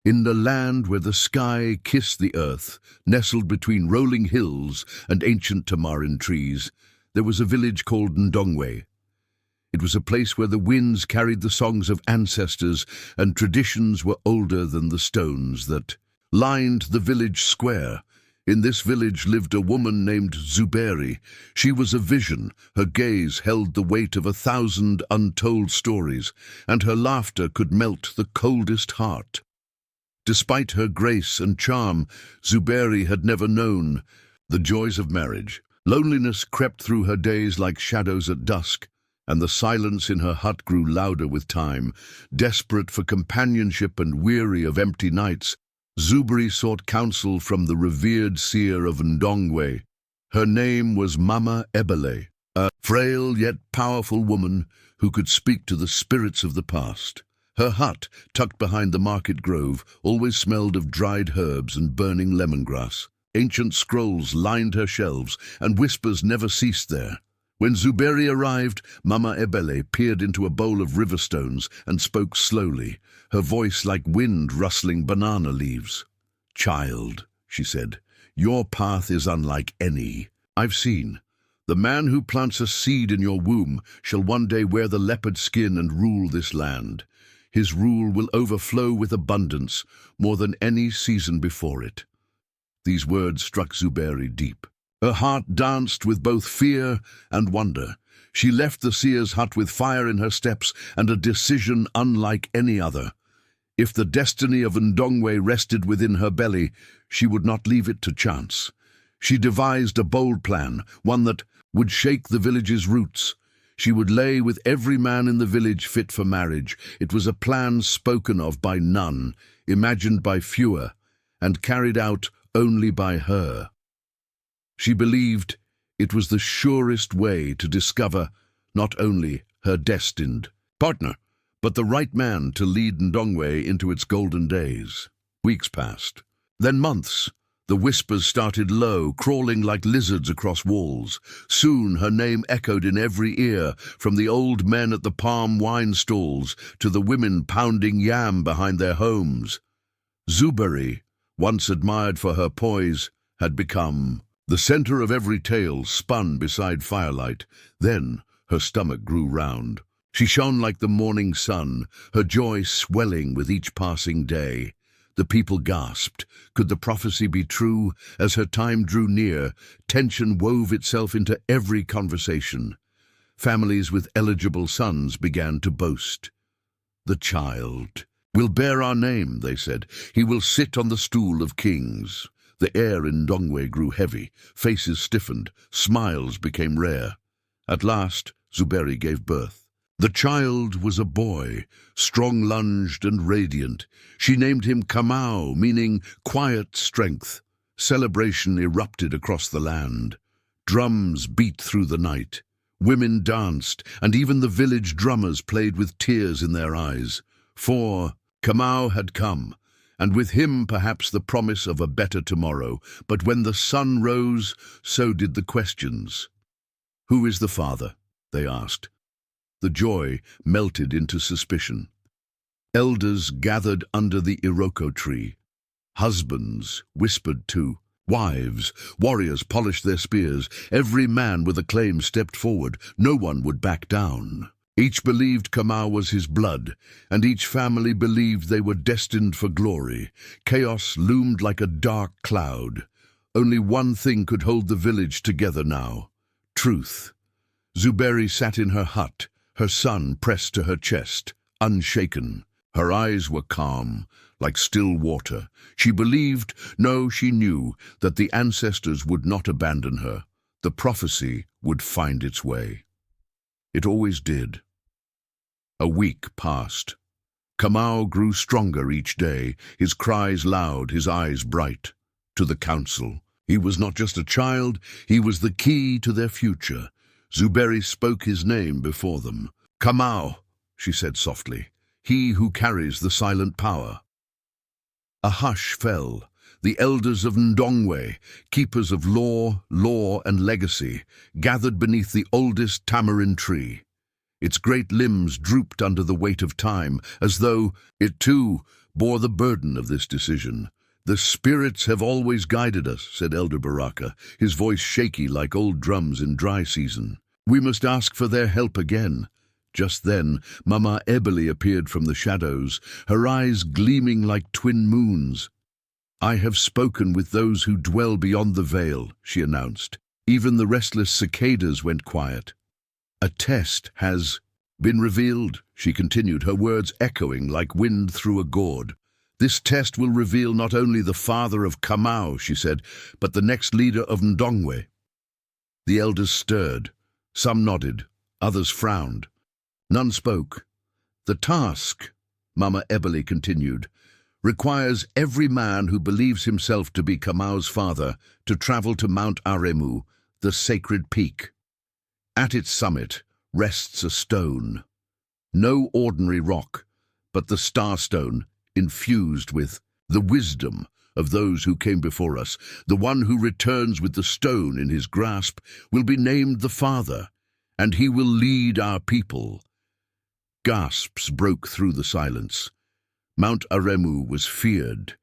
In the land where the sky kissed the earth, nestled between rolling hills and ancient tamarin trees, there was a village called Ndongwe. It was a place where the winds carried the songs of ancestors and traditions were older than the stones that lined the village square. In this village lived a woman named Zuberi. She was a vision. Her gaze held the weight of 1,000 untold stories, and her laughter could melt the coldest heart. Despite her grace and charm, Zuberi had never known the joys of marriage. Loneliness crept through her days like shadows at dusk, and the silence in her hut grew louder with time. Desperate for companionship and weary of empty nights, Zuberi sought counsel from the revered seer of Ndongwe. Her name was Mama Ebele, a frail yet powerful woman who could speak to the spirits of the past. Her hut, tucked behind the market grove, always smelled of dried herbs and burning lemongrass. Ancient scrolls lined her shelves, and whispers never ceased there. When Zuberi arrived, Mama Ebele peered into a bowl of river stones and spoke slowly, her voice like wind rustling banana leaves. "Child," she said, "your path is unlike any I've seen. The man who plants a seed in your womb shall one day wear the leopard skin and rule this land. His rule will overflow with abundance, more than any season before it." These words struck Zuberi deep. Her heart danced with both fear and wonder. She left the seer's hut with fire in her steps and a decision unlike any other. If the destiny of Ndongwe rested within her belly, she would not leave it to chance. She devised a bold plan, one that would shake the village's roots. She would lay with every man in the village fit for marriage. It was a plan spoken of by none, imagined by fewer, and carried out only by her. She believed it was the surest way to discover not only her destined partner, but the right man to lead Ndongwe into its golden days. Weeks passed, then months. The whispers started low, crawling like lizards across walls. Soon her name echoed in every ear, from the old men at the palm wine stalls to the women pounding yam behind their homes. Zuberi, once admired for her poise, had become the center of every tale, spun beside firelight. Then her stomach grew round. She shone like the morning sun, her joy swelling with each passing day. The people gasped. Could the prophecy be true? As her time drew near, tension wove itself into every conversation. Families with eligible sons began to boast. "The child will bear our name," they said. "He will sit on the stool of kings." The air in Ndongwe grew heavy, faces stiffened, smiles became rare. At last, Zuberi gave birth. The child was a boy, strong-lunged and radiant. She named him Kamau, meaning quiet strength. Celebration erupted across the land. Drums beat through the night. Women danced, and even the village drummers played with tears in their eyes. For Kamau had come, and with him perhaps the promise of a better tomorrow. But when the sun rose, so did the questions. "Who is the father?" they asked. The joy melted into suspicion. Elders gathered under the Iroko tree. Husbands whispered too. Wives, warriors polished their spears. Every man with a claim stepped forward. No one would back down. Each believed Kamau was his blood, and each family believed they were destined for glory. Chaos loomed like a dark cloud. Only one thing could hold the village together now: truth. Zuberi sat in her hut, her son pressed to her chest, unshaken. Her eyes were calm, like still water. She believed, no, she knew, that the ancestors would not abandon her. The prophecy would find its way. It always did. A week passed. Kamau grew stronger each day, his cries loud, his eyes bright. To the council, he was not just a child, he was the key to their future. Zuberi spoke his name before them. "Kamau," she said softly, "he who carries the silent power." A hush fell. The elders of Ndongwe, keepers of law and legacy, gathered beneath the oldest tamarind tree. Its great limbs drooped under the weight of time, as though it too bore the burden of this decision. "The spirits have always guided us," said Elder Baraka, his voice shaky like old drums in dry season. "We must ask for their help again." Just then, Mama Ebeli appeared from the shadows, her eyes gleaming like twin moons. "I have spoken with those who dwell beyond the veil," she announced. Even the restless cicadas went quiet. "A test has been revealed," she continued, her words echoing like wind through a gourd. "This test will reveal not only the father of Kamau," she said, "but the next leader of Ndongwe." The elders stirred. Some nodded, others frowned. None spoke. "The task," Mama Ebeli continued, "requires every man who believes himself to be Kamau's father to travel to Mount Aremu, the sacred peak. At its summit rests a stone. No ordinary rock, but the starstone infused with the wisdom of those who came before us. The one who returns with the stone in his grasp will be named the Father, and he will lead our people." Gasps broke through the silence. Mount Aremu was feared.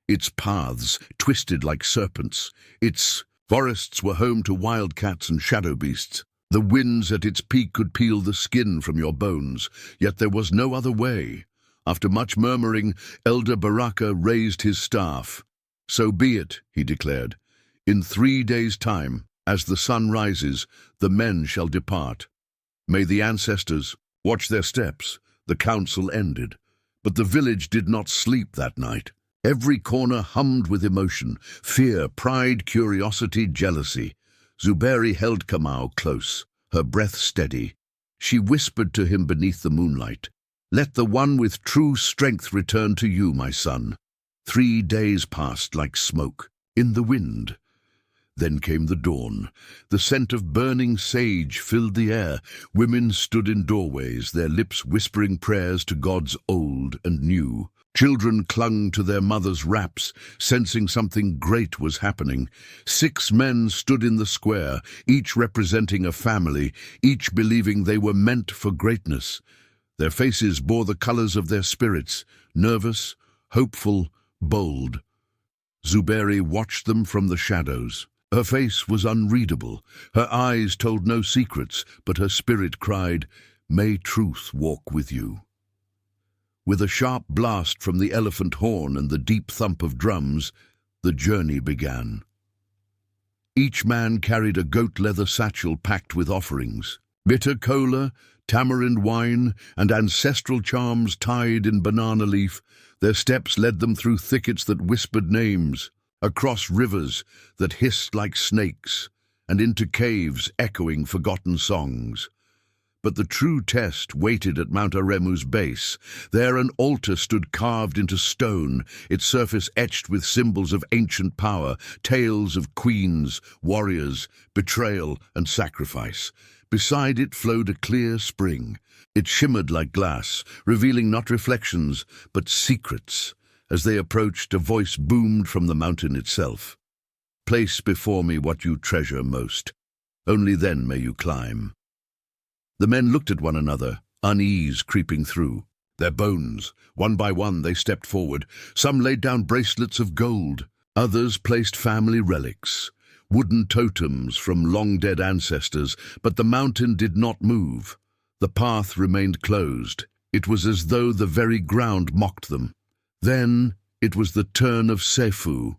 Its paths twisted like serpents. Its forests were home to wildcats and shadow beasts. The winds at its peak could peel the skin from your bones, yet there was no other way. After much murmuring, Elder Baraka raised his staff. "So be it," he declared. "In 3 days' time, as the sun rises, the men shall depart. May the ancestors watch their steps." The council ended, but the village did not sleep that night. Every corner hummed with emotion: fear, pride, curiosity, jealousy. Zuberi held Kamau close, her breath steady. She whispered to him beneath the moonlight, "Let the one with true strength return to you, my son." 3 days passed like smoke, in the wind. Then came the dawn. The scent of burning sage filled the air. Women stood in doorways, their lips whispering prayers to gods old and new. Children clung to their mothers' wraps, sensing something great was happening. 6 men stood in the square, each representing a family, each believing they were meant for greatness. Their faces bore the colors of their spirits, nervous, hopeful, bold. Zuberi watched them from the shadows. Her face was unreadable. Her eyes told no secrets, but her spirit cried, "May truth walk with you." With a sharp blast from the elephant horn and the deep thump of drums, the journey began. Each man carried a goat-leather satchel packed with offerings. Bitter cola, tamarind wine, and ancestral charms tied in banana leaf. Their steps led them through thickets that whispered names, across rivers that hissed like snakes, and into caves echoing forgotten songs. But the true test waited at Mount Aremu's base. There an altar stood carved into stone, its surface etched with symbols of ancient power, tales of queens, warriors, betrayal, and sacrifice. Beside it flowed a clear spring. It shimmered like glass, revealing not reflections, but secrets. As they approached, a voice boomed from the mountain itself. "Place before me what you treasure most. Only then may you climb." The men looked at one another, unease creeping through. Their bones, one by one, they stepped forward. Some laid down bracelets of gold. Others placed family relics, wooden totems from long-dead ancestors, but the mountain did not move. The path remained closed. It was as though the very ground mocked them. Then it was the turn of Sefu,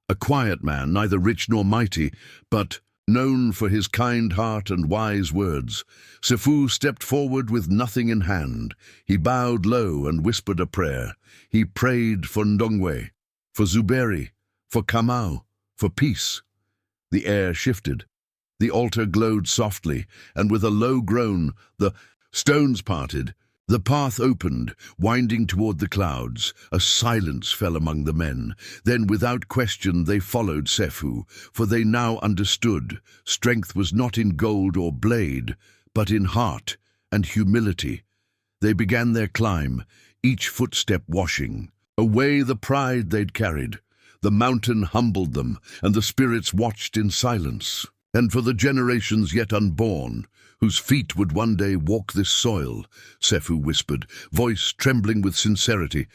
a quiet man, neither rich nor mighty, but known for his kind heart and wise words. Sefu stepped forward with nothing in hand. He bowed low and whispered a prayer. He prayed for Ndongwe, for Zuberi, for Kamau, for peace. The air shifted. The altar glowed softly, and with a low groan, the stones parted. The path opened, winding toward the clouds. A silence fell among the men. Then, without question, they followed Sefu, for they now understood. Strength was not in gold or blade, but in heart and humility. They began their climb, each footstep washing away the pride they'd carried. The mountain humbled them, and the spirits watched in silence. And for the generations yet unborn, whose feet would one day walk this soil, Sefu whispered, voice trembling with sincerity,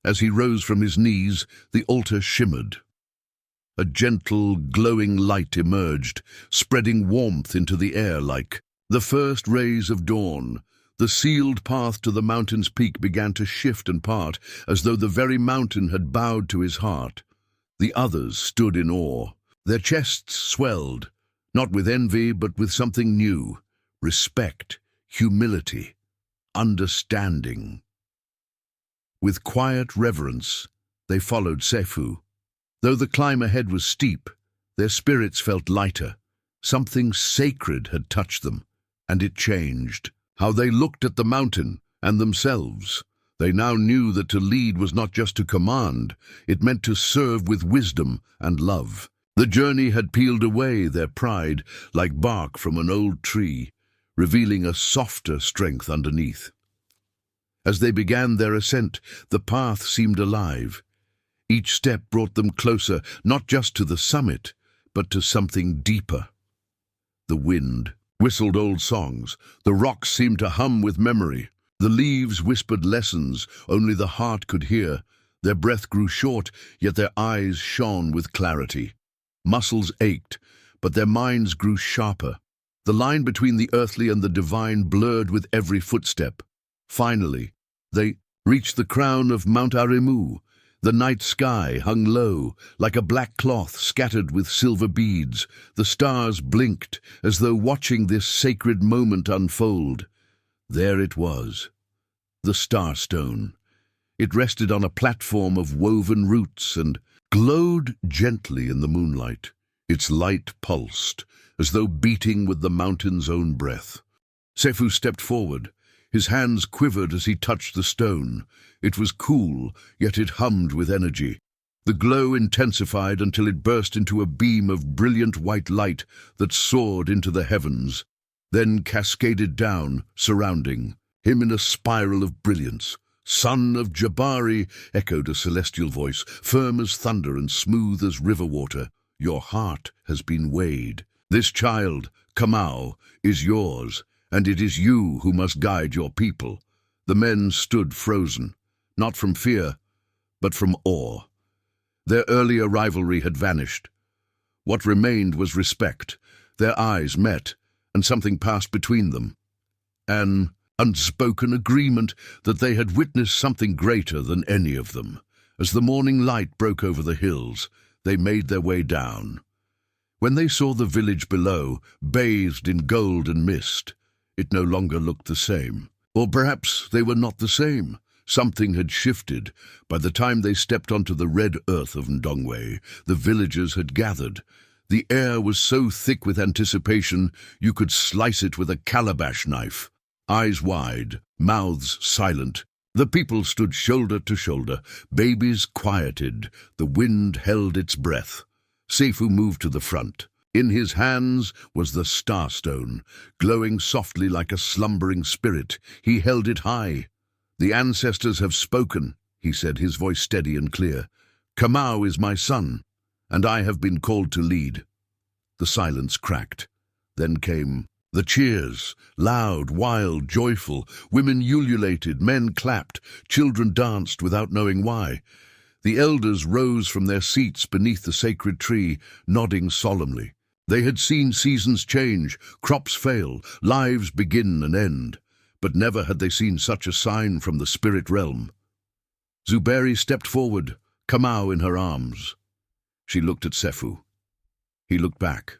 As he rose from his knees, the altar shimmered. A gentle, glowing light emerged, spreading warmth into the air like the first rays of dawn. The sealed path to the mountain's peak began to shift and part, as though the very mountain had bowed to his heart. The others stood in awe. Their chests swelled, not with envy, but with something new: respect, humility, understanding. With quiet reverence, they followed Sefu. Though the climb ahead was steep, their spirits felt lighter. Something sacred had touched them, and it changed how they looked at the mountain and themselves. They now knew that to lead was not just to command, it meant to serve with wisdom and love. The journey had peeled away their pride like bark from an old tree, revealing a softer strength underneath. As they began their ascent, the path seemed alive. Each step brought them closer, not just to the summit, but to something deeper. The wind whistled old songs. The rocks seemed to hum with memory. The leaves whispered lessons only the heart could hear. Their breath grew short, yet their eyes shone with clarity. Muscles ached, but their minds grew sharper. The line between the earthly and the divine blurred with every footstep. Finally, they reached the crown of Mount Arimu. The night sky hung low, like a black cloth scattered with silver beads. The stars blinked, as though watching this sacred moment unfold. There it was, the Starstone. It rested on a platform of woven roots and glowed gently in the moonlight. Its light pulsed, as though beating with the mountain's own breath. Sefu stepped forward. His hands quivered as he touched the stone. It was cool, yet it hummed with energy. The glow intensified until it burst into a beam of brilliant white light that soared into the heavens, then cascaded down, surrounding him in a spiral of brilliance. "Son of Jabari," echoed a celestial voice, firm as thunder and smooth as river water. "Your heart has been weighed. This child, Kamau, is yours, and it is you who must guide your people." The men stood frozen, not from fear, but from awe. Their earlier rivalry had vanished. What remained was respect. Their eyes met, and something passed between them. An unspoken agreement that they had witnessed something greater than any of them. As the morning light broke over the hills, they made their way down. When they saw the village below, bathed in gold and mist, it no longer looked the same. Or perhaps they were not the same. Something had shifted. By the time they stepped onto the red earth of Ndongwe, the villagers had gathered. The air was so thick with anticipation you could slice it with a calabash knife. Eyes wide, mouths silent, the people stood shoulder to shoulder, babies quieted, the wind held its breath. Sefu moved to the front. In his hands was the Starstone, glowing softly like a slumbering spirit. He held it high. "The ancestors have spoken," he said, his voice steady and clear. "Kamau is my son, and I have been called to lead." The silence cracked. Then came the cheers, loud, wild, joyful. Women ululated, men clapped, children danced without knowing why. The elders rose from their seats beneath the sacred tree, nodding solemnly. They had seen seasons change, crops fail, lives begin and end, but never had they seen such a sign from the spirit realm. Zuberi stepped forward, Kamau in her arms. She looked at Sefu. He looked back.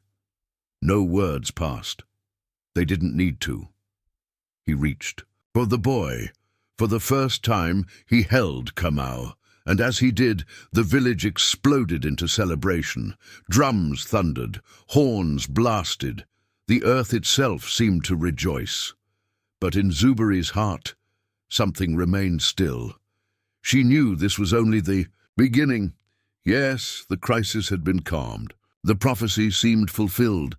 No words passed. They didn't need to. He reached for the boy. For the first time, he held Kamau, and as he did, the village exploded into celebration. Drums thundered, horns blasted. The earth itself seemed to rejoice. But in Zuberi's heart, something remained still. She knew this was only the beginning. Yes, the crisis had been calmed. The prophecy seemed fulfilled,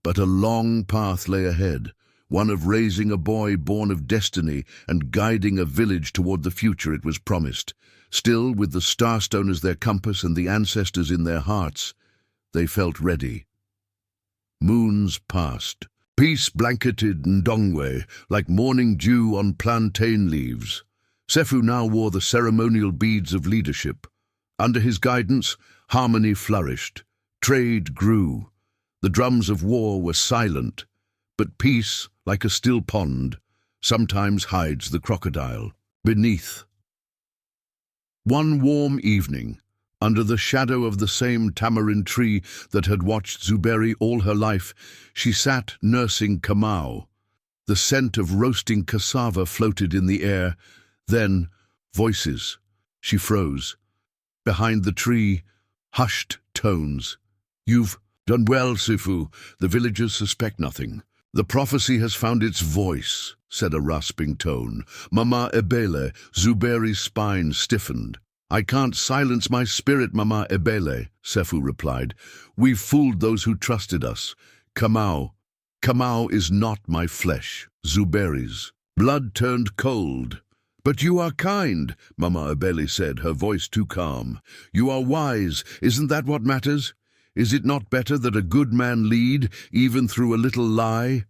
but a long path lay ahead, one of raising a boy born of destiny and guiding a village toward the future it was promised. Still, with the Starstone as their compass and the ancestors in their hearts, they felt ready. Moons passed. Peace blanketed Ndongwe like morning dew on plantain leaves. Sefu now wore the ceremonial beads of leadership. Under his guidance, harmony flourished. Trade grew. The drums of war were silent, but peace, like a still pond, sometimes hides the crocodile. Beneath. One warm evening, under the shadow of the same tamarind tree that had watched Zuberi all her life, she sat nursing Kamau. The scent of roasting cassava floated in the air. Then, voices. She froze. Behind the tree, hushed tones. "You've done well, Sifu. The villagers suspect nothing." "The prophecy has found its voice," said a rasping tone. "Mama Ebele." Zuberi's spine stiffened. "I can't silence my spirit, Mama Ebele," Sefu replied. "We've fooled those who trusted us. Kamau is not my flesh." Zuberi's blood turned cold. "But you are kind," Mama Ebele said, her voice too calm. "You are wise. Isn't that what matters? Is it not better that a good man lead, even through a little lie?"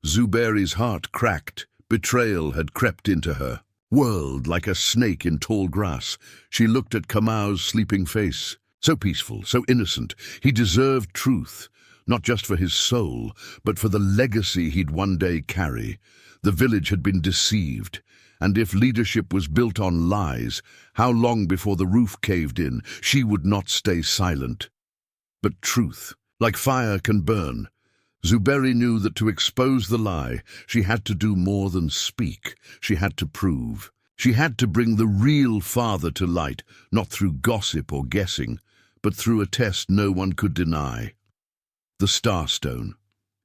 Zuberi's heart cracked. Betrayal had crept into her. Whirled like a snake in tall grass, she looked at Kamau's sleeping face. So peaceful, so innocent. He deserved truth, not just for his soul, but for the legacy he'd one day carry. The village had been deceived, and if leadership was built on lies, how long before the roof caved in? She would not stay silent. But truth, like fire, can burn. Zuberi knew that to expose the lie, she had to do more than speak. She had to prove. She had to bring the real father to light, not through gossip or guessing, but through a test no one could deny. The Starstone.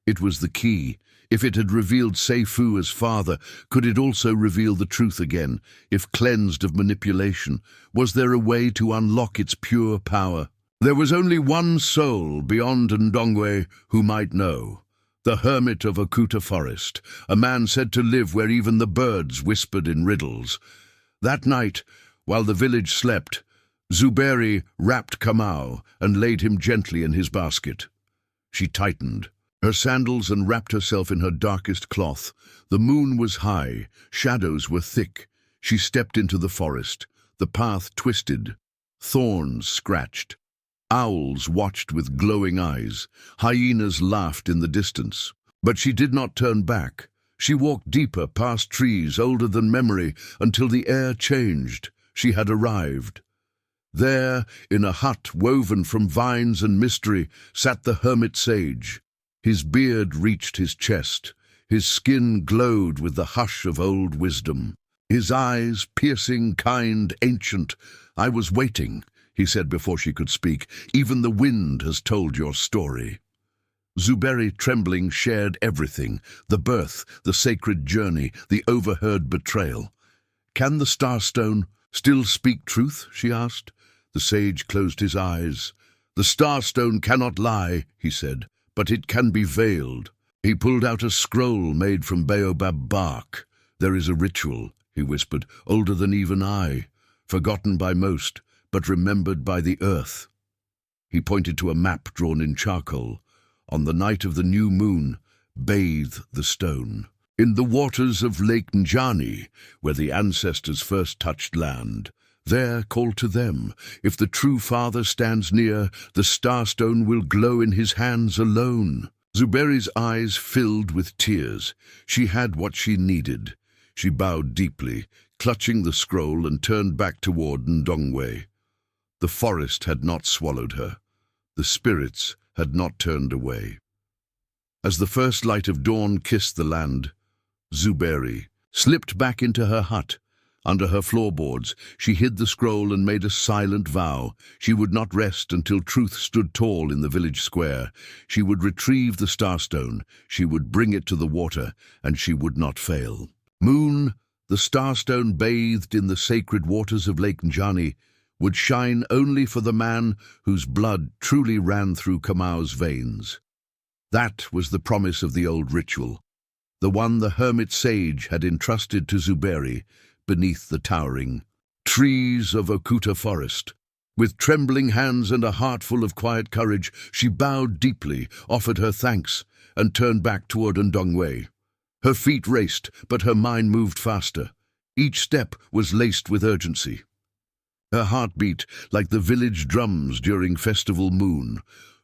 It was the key. If it had revealed Seifu as father, could it also reveal the truth again? If cleansed of manipulation, was there a way to unlock its pure power? There was only one soul beyond Ndongwe who might know. The hermit of Okuta Forest, a man said to live where even the birds whispered in riddles. That night, while the village slept, Zuberi wrapped Kamau and laid him gently in his basket. She tightened her sandals and wrapped herself in her darkest cloth. The moon was high, shadows were thick. She stepped into the forest. The path twisted. Thorns scratched. Owls watched with glowing eyes. Hyenas laughed in the distance. But she did not turn back. She walked deeper past trees older than memory until the air changed. She had arrived. There, in a hut woven from vines and mystery, sat the hermit sage. His beard reached his chest. His skin glowed with the hush of old wisdom. His eyes, piercing, kind, ancient. "I was waiting," he said before she could speak. "Even the wind has told your story." Zuberi, trembling, shared everything. The birth, the sacred journey, the overheard betrayal. "Can the Starstone still speak truth?" she asked. The sage closed his eyes. "The Starstone cannot lie," he said, "but it can be veiled." He pulled out a scroll made from baobab bark. "There is a ritual," he whispered, "older than even I, forgotten by most, but remembered by the earth." He pointed to a map drawn in charcoal. "On the night of the new moon, bathe the stone. In the waters of Lake Njani, where the ancestors first touched land. There call to them. If the true father stands near, the Starstone will glow in his hands alone." Zuberi's eyes filled with tears. She had what she needed. She bowed deeply, clutching the scroll, and turned back toward Ndongwe. The forest had not swallowed her. The spirits had not turned away. As the first light of dawn kissed the land, Zuberi slipped back into her hut. Under her floorboards, she hid the scroll and made a silent vow. She would not rest until truth stood tall in the village square. She would retrieve the Starstone, she would bring it to the water, and she would not fail. Moon, the Starstone bathed in the sacred waters of Lake Njani, would shine only for the man whose blood truly ran through Kamau's veins. That was the promise of the old ritual, the one the hermit sage had entrusted to Zuberi beneath the towering trees of Okuta Forest. With trembling hands and a heart full of quiet courage, she bowed deeply, offered her thanks, and turned back toward Ndongwe. Her feet raced, but her mind moved faster. Each step was laced with urgency. Her heart beat like the village drums during festival moon,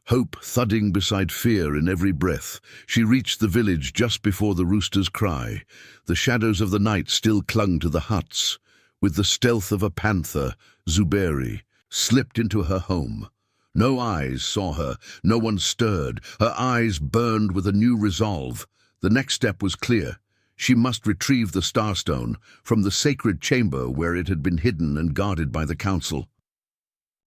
hope thudding beside fear in every breath. She reached the village just before the rooster's cry. The shadows of the night still clung to the huts. With the stealth of a panther, Zuberi slipped into her home. No eyes saw her, no one stirred. Her eyes burned with a new resolve. The next step was clear. She must retrieve the Starstone from the sacred chamber where it had been hidden and guarded by the council.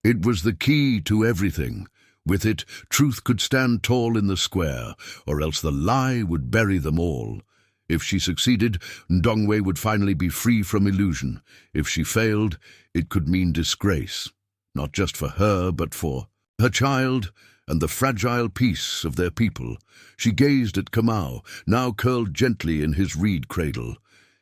It was the key to everything. With it, truth could stand tall in the square, or else the lie would bury them all. If she succeeded, Ndongwe would finally be free from illusion. If she failed, it could mean disgrace, not just for her, but for her child and the fragile peace of their people. She gazed at Kamau, now curled gently in his reed cradle.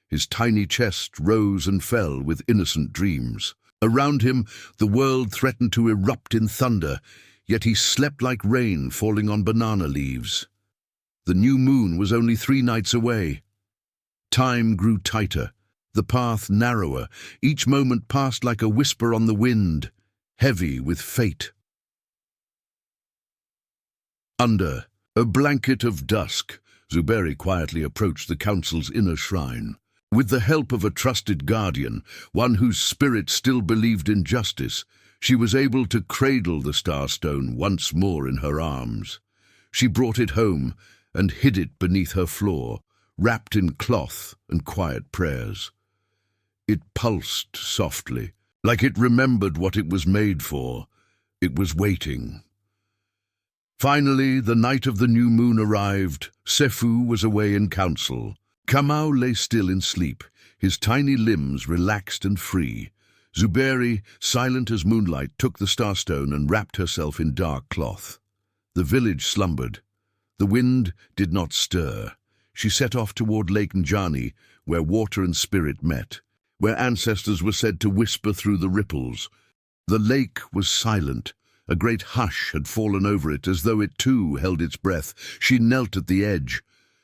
His tiny chest rose and fell with innocent dreams. Around him, the world threatened to erupt in thunder, yet he slept like rain falling on banana leaves. The new moon was only 3 nights away. Time grew tighter, the path narrower. Each moment passed like a whisper on the wind, heavy with fate. Under a blanket of dusk, Zuberi quietly approached the council's inner shrine. With the help of a trusted guardian, one whose spirit still believed in justice, she was able to cradle the Starstone once more in her arms. She brought it home and hid it beneath her floor, wrapped in cloth and quiet prayers. It pulsed softly, like it remembered what it was made for. It was waiting. Finally, the night of the new moon arrived. Sefu was away in council. Kamau lay still in sleep, his tiny limbs relaxed and free. Zuberi, silent as moonlight, took the Starstone and wrapped herself in dark cloth. The village slumbered. The wind did not stir. She set off toward Lake Njani, where water and spirit met, where ancestors were said to whisper through the ripples. The lake was silent. A great hush had fallen over it, as though it too held its breath. She knelt at the edge.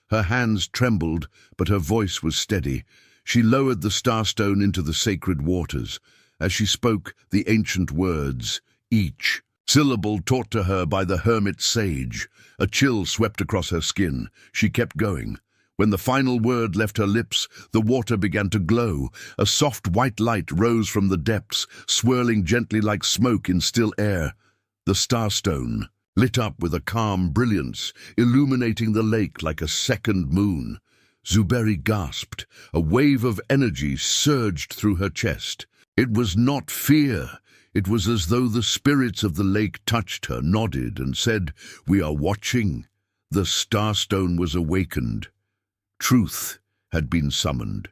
Her hands trembled, but her voice was steady. She lowered the Starstone into the sacred waters. As she spoke the ancient words, each syllable taught to her by the hermit sage. A chill swept across her skin. She kept going. When the final word left her lips, the water began to glow. A soft white light rose from the depths, swirling gently like smoke in still air. The Starstone lit up with a calm brilliance, illuminating the lake like a second moon. Zuberi gasped. A wave of energy surged through her chest. It was not fear. It was as though the spirits of the lake touched her, nodded, and said, "We are watching." The Starstone was awakened. Truth had been summoned.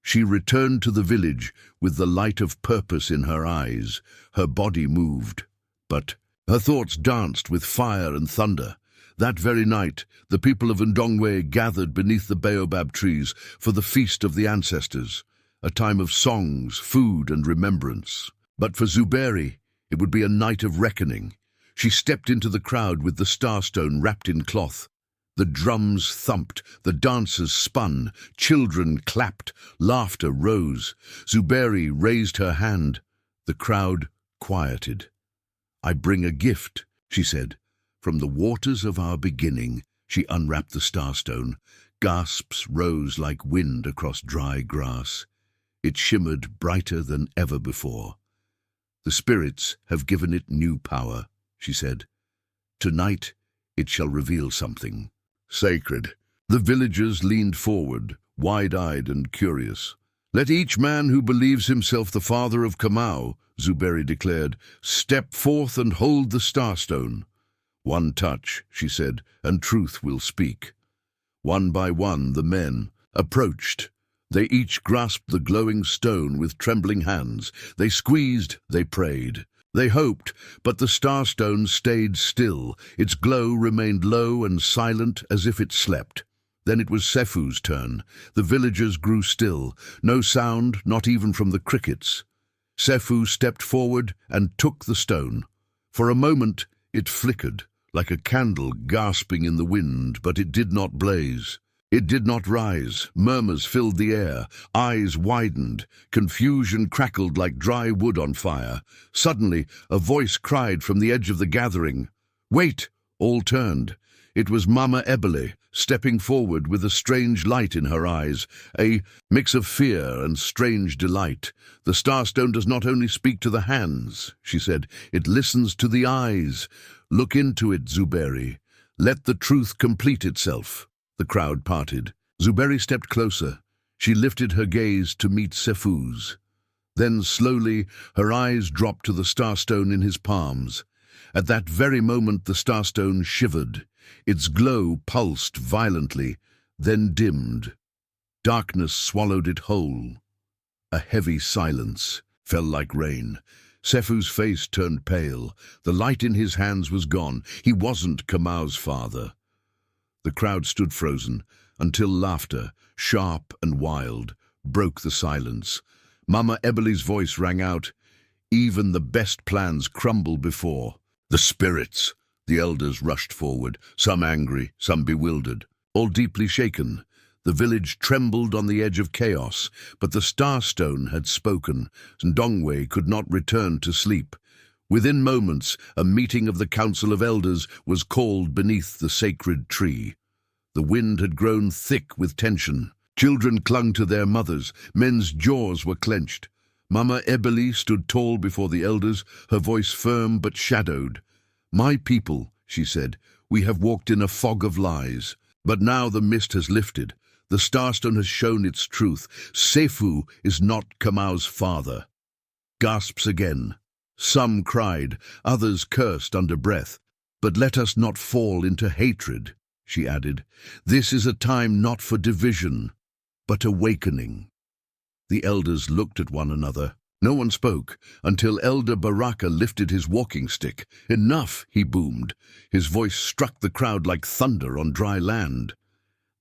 She returned to the village with the light of purpose in her eyes. Her body moved, but her thoughts danced with fire and thunder. That very night, the people of Ndongwe gathered beneath the baobab trees for the feast of the ancestors, a time of songs, food, and remembrance. But for Zuberi, it would be a night of reckoning. She stepped into the crowd with the Starstone wrapped in cloth. The drums thumped, the dancers spun, children clapped, laughter rose. Zuberi raised her hand. The crowd quieted. "I bring a gift," she said. From the waters of our beginning, she unwrapped the Starstone. Gasps rose like wind across dry grass. It shimmered brighter than ever before. "The spirits have given it new power," she said. "Tonight it shall reveal something sacred." The villagers leaned forward, wide-eyed and curious. "Let each man who believes himself the father of Kamau," Zuberi declared, "step forth and hold the Starstone." "One touch," she said, "and truth will speak." One by one the men approached. They each grasped the glowing stone with trembling hands. They squeezed, they prayed. They hoped, but the Starstone stayed still. Its glow remained low and silent as if it slept. Then it was Sefu's turn. The villagers grew still. No sound, not even from the crickets. Sefu stepped forward and took the stone. For a moment it flickered, like a candle gasping in the wind, but it did not blaze. It did not rise. Murmurs filled the air. Eyes widened. Confusion crackled like dry wood on fire. Suddenly, a voice cried from the edge of the gathering. "Wait!" All turned. It was Mama Ebele, stepping forward with a strange light in her eyes, a mix of fear and strange delight. "The Starstone does not only speak to the hands," she said, "it listens to the eyes. Look into it, Zuberi. Let the truth complete itself." The crowd parted. Zuberi stepped closer. She lifted her gaze to meet Sefu's. Then slowly her eyes dropped to the Starstone in his palms. At that very moment the Starstone shivered. Its glow pulsed violently, then dimmed. Darkness swallowed it whole. A heavy silence fell like rain. Sefu's face turned pale. The light in his hands was gone. He wasn't Kamau's father. The crowd stood frozen, until laughter, sharp and wild, broke the silence. Mama Ebele's voice rang out. "Even the best plans crumble before." "The spirits!" The elders rushed forward, some angry, some bewildered, all deeply shaken. The village trembled on the edge of chaos, but the Starstone had spoken. Ndongwe could not return to sleep. Within moments, a meeting of the Council of Elders was called beneath the sacred tree. The wind had grown thick with tension. Children clung to their mothers. Men's jaws were clenched. Mama Ebele stood tall before the elders, her voice firm but shadowed. "My people," she said, "we have walked in a fog of lies. But now the mist has lifted. The Starstone has shown its truth. Sefu is not Kamau's father." Gasps again. Some cried, others cursed under breath. "But let us not fall into hatred," she added. "This is a time not for division, but awakening." The elders looked at one another. No one spoke until Elder Baraka lifted his walking stick. "Enough," he boomed. His voice struck the crowd like thunder on dry land.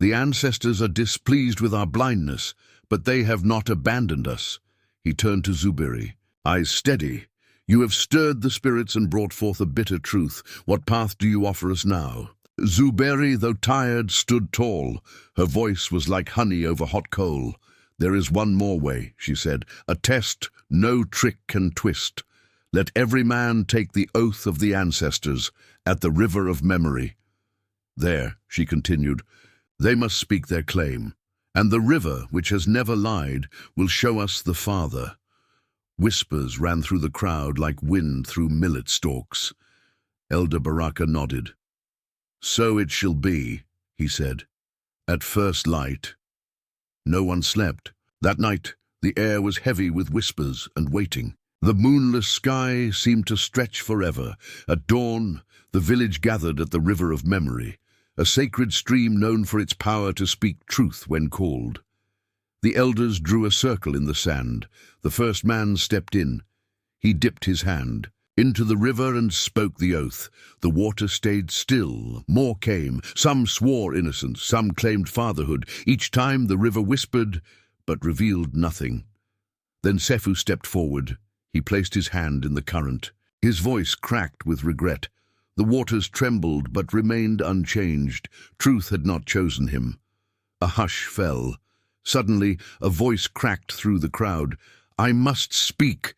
"The ancestors are displeased with our blindness, but they have not abandoned us." He turned to Zuberi. "Eyes steady. You have stirred the spirits and brought forth a bitter truth. What path do you offer us now?" Zuberi, though tired, stood tall. Her voice was like honey over hot coal. "There is one more way," she said, "a test no trick can twist. Let every man take the oath of the ancestors at the river of memory. There," she continued, "they must speak their claim, and the river, which has never lied, will show us the Father." Whispers ran through the crowd like wind through millet stalks. Elder Baraka nodded. "So it shall be," he said, "at first light." No one slept. That night, the air was heavy with whispers and waiting. The moonless sky seemed to stretch forever. At dawn, the village gathered at the river of memory, a sacred stream known for its power to speak truth when called. The elders drew a circle in the sand. The first man stepped in. He dipped his hand into the river and spoke the oath. The water stayed still. More came. Some swore innocence, some claimed fatherhood. Each time the river whispered, but revealed nothing. Then Sefu stepped forward. He placed his hand in the current. His voice cracked with regret. The waters trembled but remained unchanged. Truth had not chosen him. A hush fell. Suddenly, a voice cracked through the crowd. "I must speak."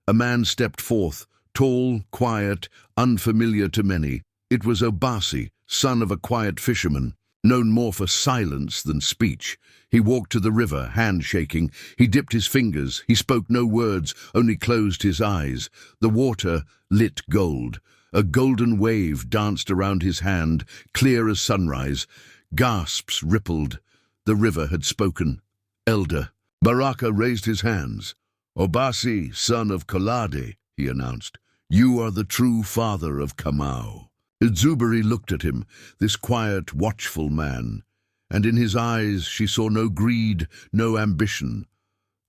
A man stepped forth, tall, quiet, unfamiliar to many. It was Obasi, son of a quiet fisherman, known more for silence than speech. He walked to the river, hand shaking. He dipped his fingers. He spoke no words, only closed his eyes. The water lit gold. A golden wave danced around his hand, clear as sunrise. Gasps rippled. The river had spoken. "Elder." Baraka raised his hands. "Obasi, son of Kolade," he announced. "You are the true father of Kamau." Zuberi looked at him, this quiet, watchful man, and in his eyes she saw no greed, no ambition,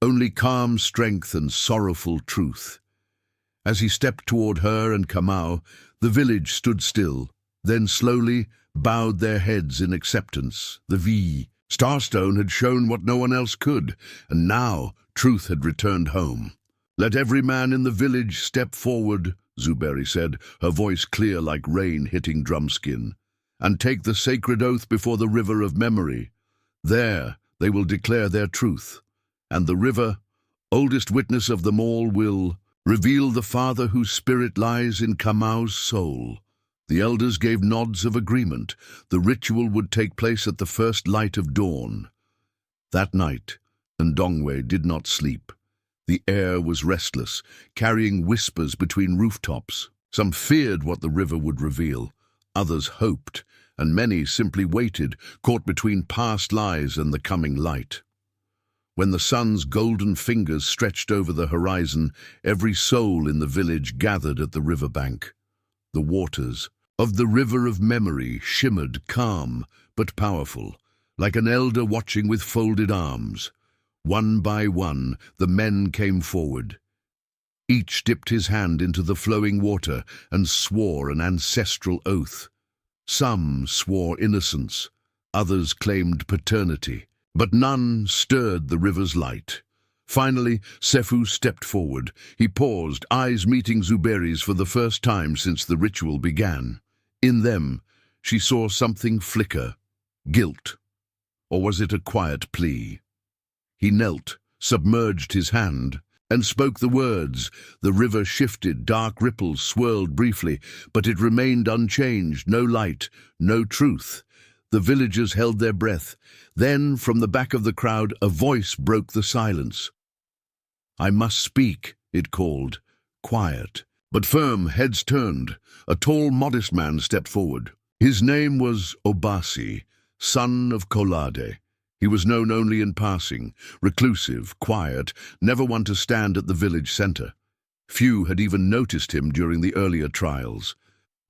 only calm strength and sorrowful truth. As he stepped toward her and Kamau, the village stood still, then slowly bowed their heads in acceptance. The Starstone had shown what no one else could, and now truth had returned home. "Let every man in the village step forward," Zuberi said, her voice clear like rain hitting drumskin, "and take the sacred oath before the river of memory." There they will declare their truth, and the river, oldest witness of them all, will reveal the father whose spirit lies in Kamau's soul. The elders gave nods of agreement. The ritual would take place at the first light of dawn. That night, Ndongwe did not sleep. The air was restless, carrying whispers between rooftops. Some feared what the river would reveal, others hoped, and many simply waited, caught between past lies and the coming light. When the sun's golden fingers stretched over the horizon, every soul in the village gathered at the riverbank. The waters of the river of memory shimmered, calm but powerful, like an elder watching with folded arms. One by one, the men came forward. Each dipped his hand into the flowing water and swore an ancestral oath. Some swore innocence, others claimed paternity, but none stirred the river's light. Finally, Sefu stepped forward. He paused, eyes meeting Zuberi's for the first time since the ritual began. In them, she saw something flicker. Guilt. Or was it a quiet plea? He knelt, submerged his hand, and spoke the words. The river shifted, dark ripples swirled briefly, but it remained unchanged, no light, no truth. The villagers held their breath. Then, from the back of the crowd, a voice broke the silence. "I must speak," it called, quiet, but firm, heads turned. A tall, modest man stepped forward. His name was Obasi, son of Kolade. He was known only in passing, reclusive, quiet, never one to stand at the village center. Few had even noticed him during the earlier trials,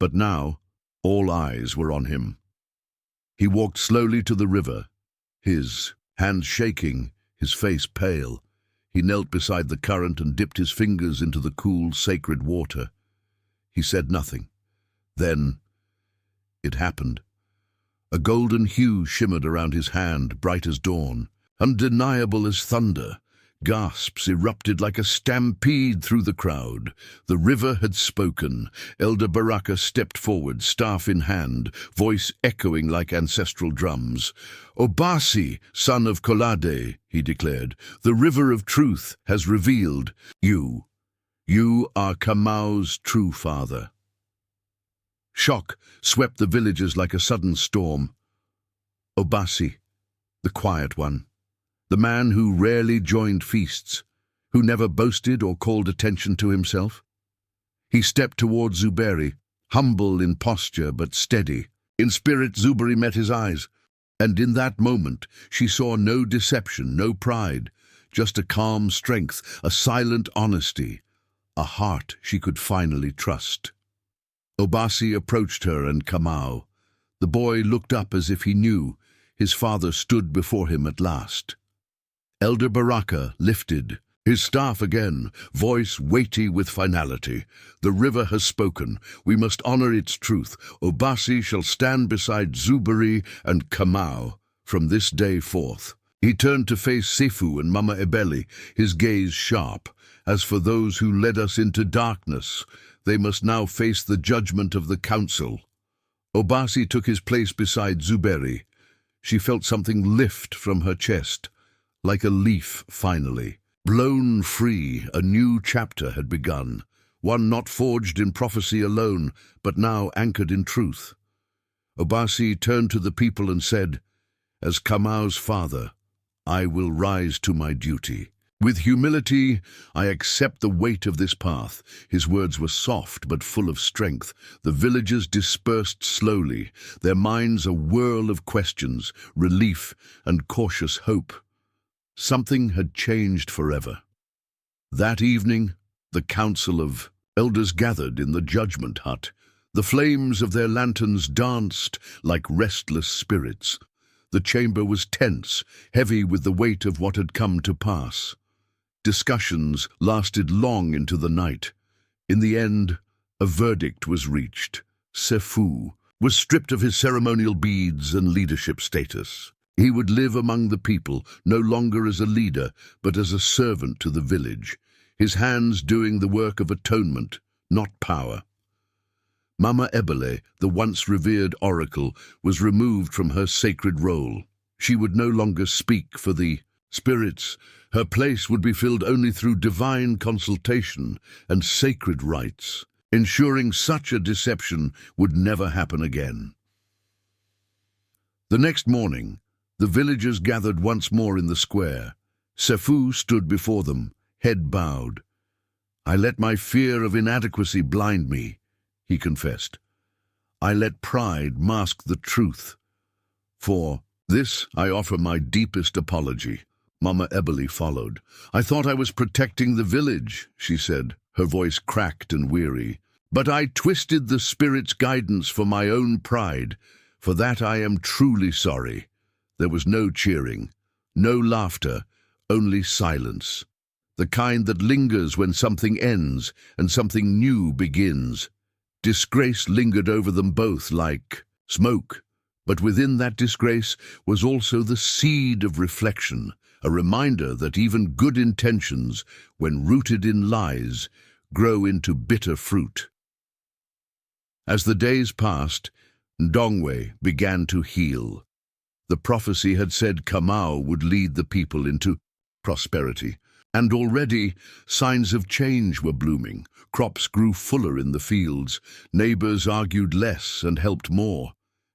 but now all eyes were on him. He walked slowly to the river, his hands shaking, his face pale. He knelt beside the current and dipped his fingers into the cool, sacred water. He said nothing. Then it happened. A golden hue shimmered around his hand, bright as dawn, undeniable as thunder. Gasps erupted like a stampede through the crowd. The river had spoken. Elder Baraka stepped forward, staff in hand, voice echoing like ancestral drums. "Obasi, son of Kolade," he declared, "the river of truth has revealed you. You are Kamau's true father." Shock swept the villagers like a sudden storm. Obasi, the quiet one, the man who rarely joined feasts, who never boasted or called attention to himself. He stepped toward Zuberi, humble in posture but steady. In spirit, Zuberi met his eyes, and in that moment she saw no deception, no pride, just a calm strength, a silent honesty, a heart she could finally trust. Obasi approached her and Kamau. The boy looked up as if he knew. His father stood before him at last. Elder Baraka lifted, his staff again, voice weighty with finality. "The river has spoken. We must honor its truth. Obasi shall stand beside Zuberi and Kamau from this day forth." He turned to face Sefu and Mama Ebeli, his gaze sharp. "As for those who led us into darkness, they must now face the judgment of the council." Obasi took his place beside Zuberi. She felt something lift from her chest, like a leaf finally. Blown free, a new chapter had begun, one not forged in prophecy alone, but now anchored in truth. Obasi turned to the people and said, "As Kamau's father, I will rise to my duty. With humility, I accept the weight of this path." His words were soft but full of strength. The villagers dispersed slowly, their minds a whirl of questions, relief, and cautious hope. Something had changed forever. That evening, the council of elders gathered in the judgment hut. The flames of their lanterns danced like restless spirits. The chamber was tense, heavy with the weight of what had come to pass. Discussions lasted long into the night. In the end, a verdict was reached. Sefu was stripped of his ceremonial beads and leadership status. He would live among the people, no longer as a leader, but as a servant to the village, his hands doing the work of atonement, not power. Mama Ebele, the once revered oracle, was removed from her sacred role. She would no longer speak for the spirits. Her place would be filled only through divine consultation and sacred rites, ensuring such a deception would never happen again. The next morning, the villagers gathered once more in the square. Sefu stood before them, head bowed. "I let my fear of inadequacy blind me," he confessed. "I let pride mask the truth. For this I offer my deepest apology." Mama Eboli followed. "I thought I was protecting the village," she said, her voice cracked and weary. "But I twisted the spirit's guidance for my own pride. For that I am truly sorry." There was no cheering, no laughter, only silence. The kind that lingers when something ends and something new begins. Disgrace lingered over them both like smoke. But within that disgrace was also the seed of reflection, a reminder that even good intentions, when rooted in lies, grow into bitter fruit. As the days passed, Ndongwe began to heal. The prophecy had said Kamau would lead the people into prosperity, and already signs of change were blooming. Crops grew fuller in the fields, neighbors argued less and helped more.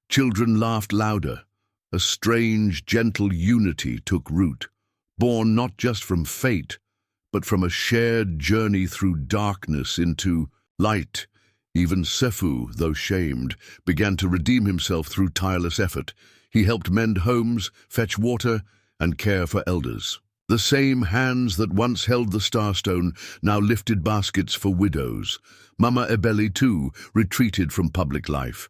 Children laughed louder. A strange, gentle unity took root, born not just from fate, but from a shared journey through darkness into light. Even Sefu, though shamed, began to redeem himself through tireless effort. He helped mend homes, fetch water, and care for elders. The same hands that once held the starstone now lifted baskets for widows. Mama Ebeli, too, retreated from public life.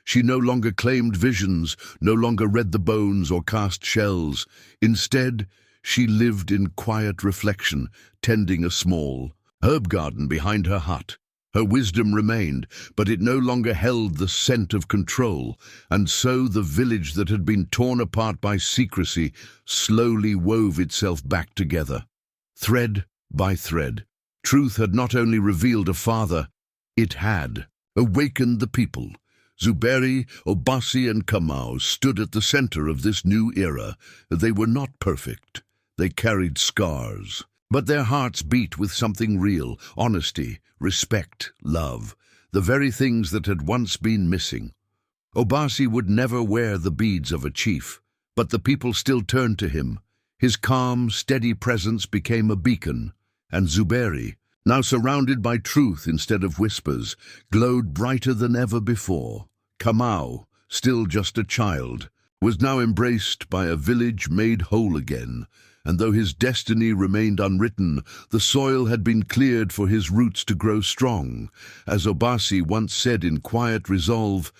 She no longer claimed visions, no longer read the bones or cast shells. Instead, she lived in quiet reflection, tending a small herb garden behind her hut. Her wisdom remained, but it no longer held the scent of control, and so the village that had been torn apart by secrecy slowly wove itself back together. Thread by thread, truth had not only revealed a father, it had awakened the people. Zuberi, Obasi, and Kamau stood at the center of this new era. They were not perfect. They carried scars. But their hearts beat with something real: honesty, respect, love, the very things that had once been missing. Obasi would never wear the beads of a chief, but the people still turned to him. His calm, steady presence became a beacon, and Zuberi, now surrounded by truth instead of whispers, glowed brighter than ever before. Kamau, still just a child, was now embraced by a village made whole again, and though his destiny remained unwritten, the soil had been cleared for his roots to grow strong. As Obasi once said in quiet resolve,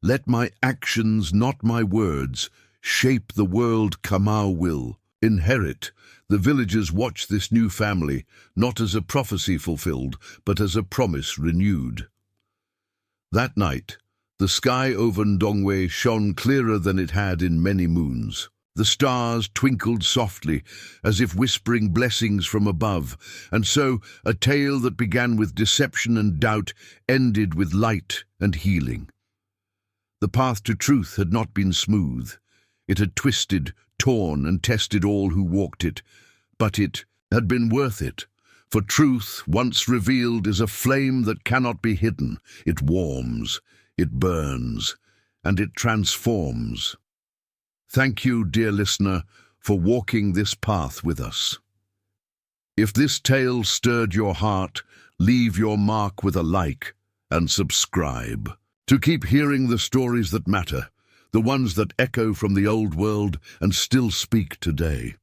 "Let my actions, not my words, shape the world Kamau will inherit." The villagers watched this new family, not as a prophecy fulfilled, but as a promise renewed. That night, the sky over Ndongwe shone clearer than it had in many moons. The stars twinkled softly, as if whispering blessings from above, and so a tale that began with deception and doubt ended with light and healing. The path to truth had not been smooth. It had twisted, torn, and tested all who walked it, but it had been worth it. For truth, once revealed, is a flame that cannot be hidden. It warms, it burns, and it transforms. Thank you, dear listener, for walking this path with us. If this tale stirred your heart, leave your mark with a like and subscribe to keep hearing the stories that matter, the ones that echo from the old world and still speak today.